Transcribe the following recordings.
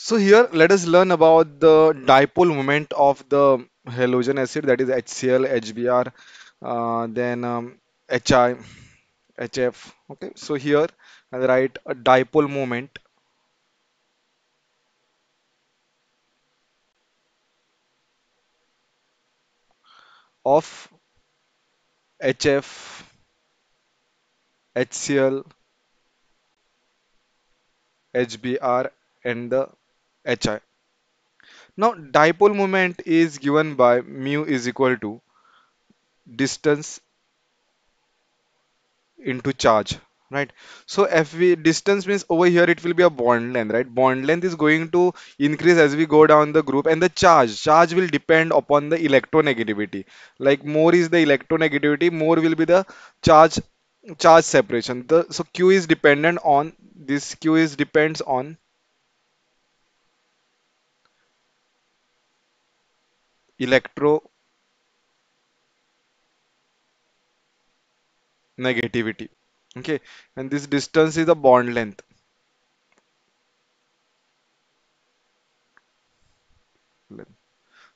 So here let us learn about the dipole moment of the halogen acid, that is HCl, HBr, then HI, HF. Okay, so here I write a dipole moment of HF, HCl, HBr and the HI. Now dipole moment is given by mu is equal to distance into charge, right? So if we distance means over here it will be a bond length, right? Bond length is going to increase as we go down the group, and the charge will depend upon the electronegativity. Like more is the electronegativity, more will be the charge separation. The so q is dependent on this, q is depends on electronegativity. Okay, and this distance is the bond length.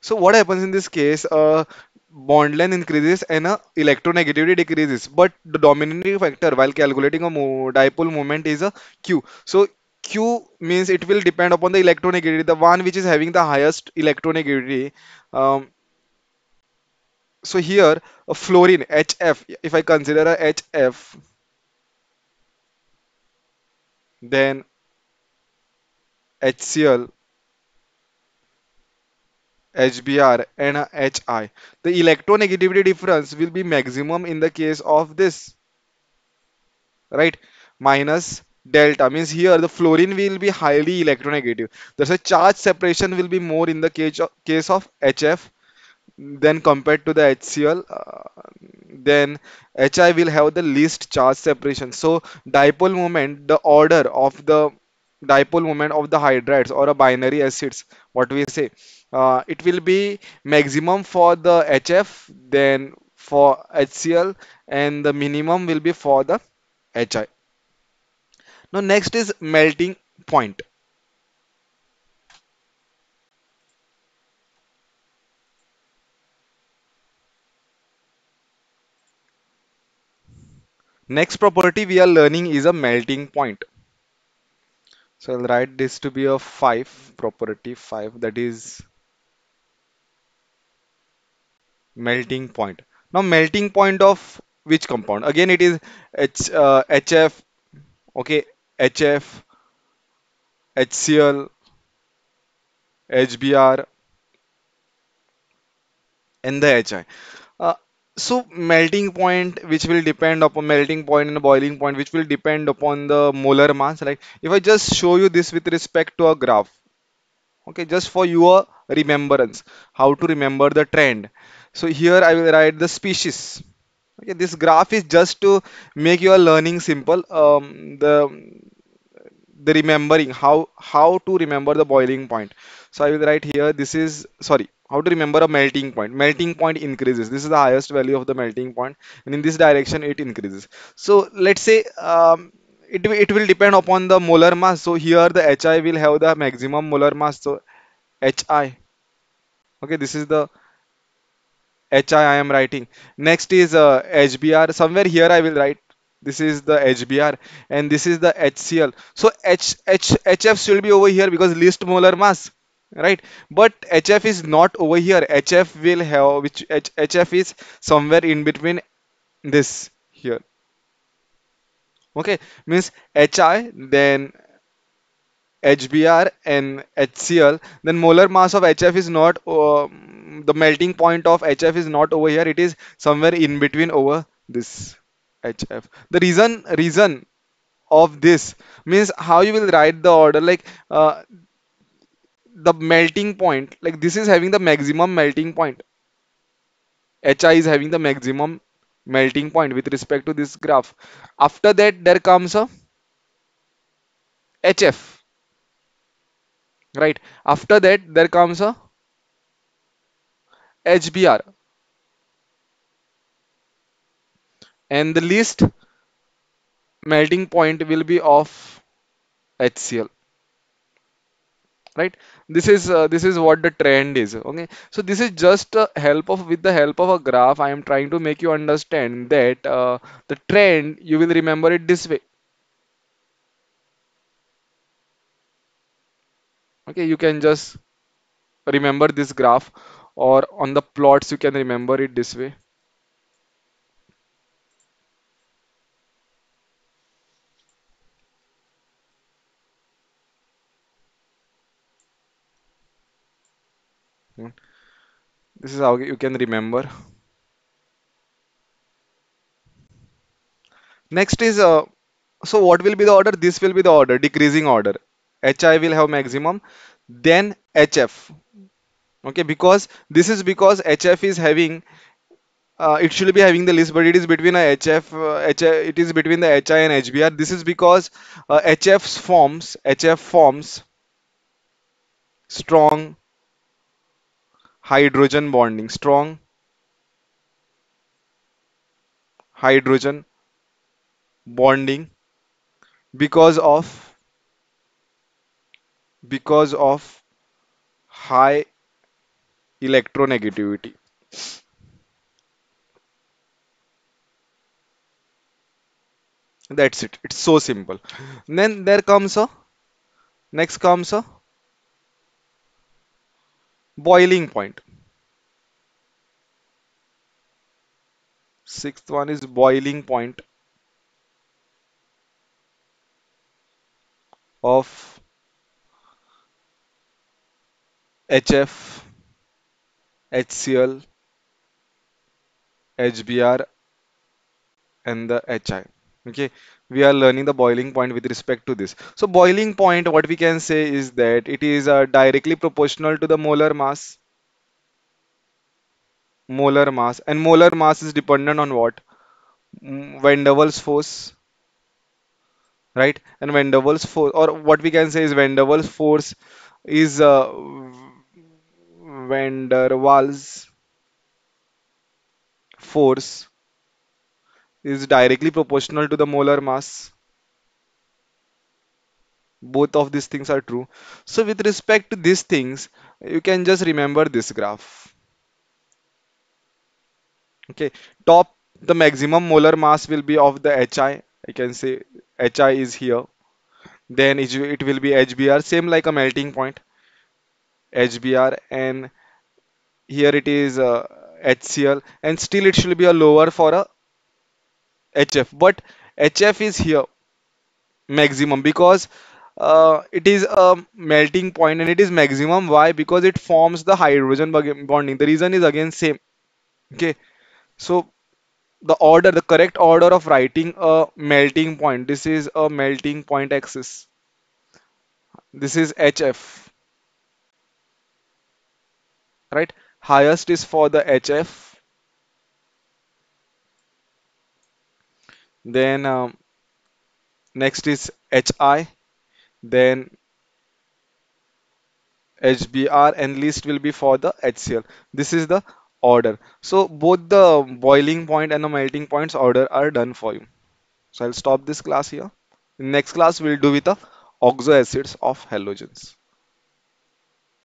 So what happens in this case? Bond length increases and electronegativity decreases, but the dominating factor while calculating a dipole moment is a Q. So Q means it will depend upon the electronegativity, the one which is having the highest electronegativity. Um, so here a fluorine HF, if I consider a HF, then HCl, HBr and a HI, the electronegativity difference will be maximum in the case of this, right? Minus delta means here the fluorine will be highly electronegative. There's a charge separation will be more in the case of HF than compared to the HCl. Then HI will have the least charge separation. So dipole moment, the order of the dipole moment of the hydrides or a binary acids, what we say, it will be maximum for the HF, then for HCl, and the minimum will be for the HI. Now next is melting point. Next property we are learning is a melting point. So I'll write this to be a 5, property 5, that is melting point. Now melting point of which compound? Again it is HF, okay, HF, HCl, HBr and the HI. Uh, so melting point which will depend upon melting point and boiling point which will depend upon the molar mass. Like if I just show you this with respect to a graph, okay, just for your remembrance, how to remember the trend. So here I will write the species. Okay, this graph is just to make your learning simple. The remembering how to remember the boiling point. So I will write here, this is, sorry, how to remember a melting point. Melting point increases, this is the highest value of the melting point, and in this direction it increases. So let's say it will depend upon the molar mass. So here the HI will have the maximum molar mass, so HI, okay, this is the HI I am writing. Next is HBr. Somewhere here I will write. This is the HBr and this is the HCl. So HF should be over here because least molar mass, right? But HF is not over here. HF will have HF is somewhere in between this here. Okay, means HI, then HBr and HCl, then molar mass of HF is not, the melting point of HF is not over here, it is somewhere in between over this HF. The reason of this means how you will write the order, like the melting point, like this is having the maximum melting point. HI is having the maximum melting point with respect to this graph. After that, there comes a HF, right? After that, there comes a HBr, and the least melting point will be of HCl. right? This is what the trend is. Okay, so this is just a help of with the help of a graph I am trying to make you understand that the trend you will remember it this way. Okay, you can just remember this graph, or on the plots you can remember it this way. Hmm. This is how you can remember. Next is so what will be the order? This will be the order, decreasing order. HI will have maximum, then HF. Okay, because this is because HF is having it should be having the list, but it is between a it is between the HI and HBr. This is because HF forms strong strong hydrogen bonding because of because of high electronegativity. That's it. It's so simple. Then there comes a next comes a boiling point. Sixth one is boiling point of HF, HCl, HBr, and the HI. Okay, we are learning the boiling point with respect to this. So boiling point, what we can say is that it is directly proportional to the molar mass, and molar mass is dependent on what? Van der Waals force, right? And Van der Waals force, or what we can say is Van der Waals force is Van der Waals force is directly proportional to the molar mass. Both of these things are true. So with respect to these things, you can just remember this graph. Okay, top, the maximum molar mass will be of the HI. I can say HI is here. Then it will be HBr, same like a melting point, HBr, and here it is HCl, and still it should be a lower for a HF, but HF is here maximum because it is a melting point and it is maximum. Why? Because it forms the hydrogen bonding. The reason is again same. Okay, so the correct order of writing a melting point, this is a melting point axis. This is HF, right? Highest is for the HF, then next is HI, then HBr, and least will be for the HCl. This is the order. So both the boiling point and the melting points order are done for you. So I'll stop this class here. In next class we'll do with the oxo acids of halogens.